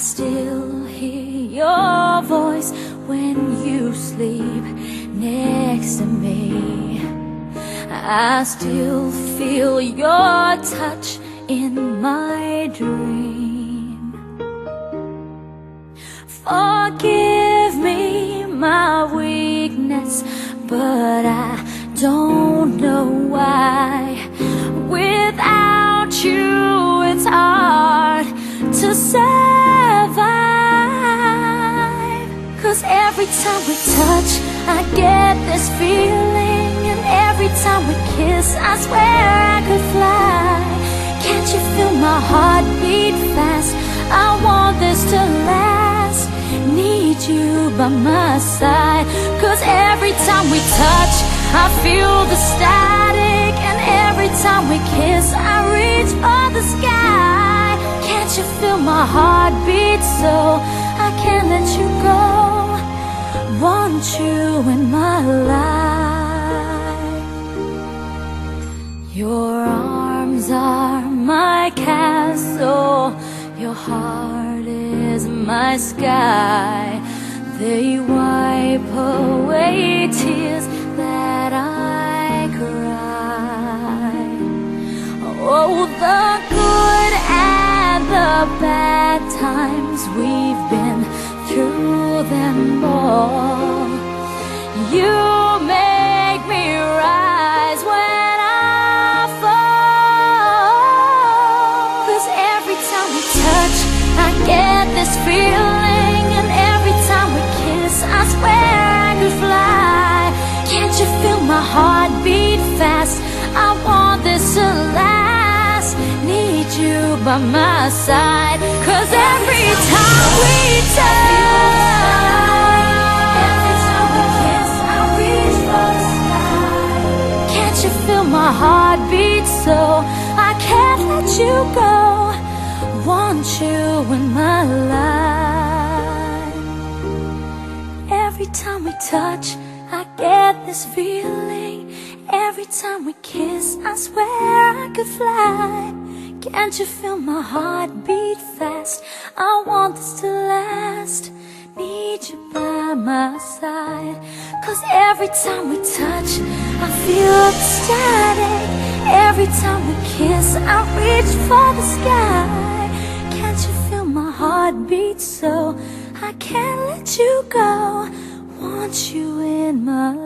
still hear your voice when you sleep next to me. I still feel your touch in my dream. Forgive me my weakness, but I don't know why. Without you it's hard to survive. 'Cause every time we touch I get this feeling, and every time we kiss I swear I could fly. Can't you feel my heart beat fast? I want this to last. Need you by my side. 'Cause every time we touch I feel the static, and every time we kiss I reach for the sky. Can't you feel my heart beat so I can't let you go? Want you in my life. Your arms are my castle, your heart is my sky. They wipe away tears that I cry. Oh, the good and the bad times, we've been through them all. You make me rise when I fall. 'Cause every time we touch I get this feeling, and every time we kiss I swear I could fly. Can't you feel my heart beat fast? I want this to last. Need you by my side. 'Cause every time we touch, every time we kiss I reach for the sky. Can't you feel my heart beat so I can't let you go? Want you in my life. Every time we touch I get this feeling, every time we kiss I swear I could fly. Can't you feel my heart beat fast? I want this to last. Need you by my side. 'Cause every time we touch I feel the static, every time we kiss I reach for the sky. Can't you feel my heart beat so I can't let you go? Want you in my life.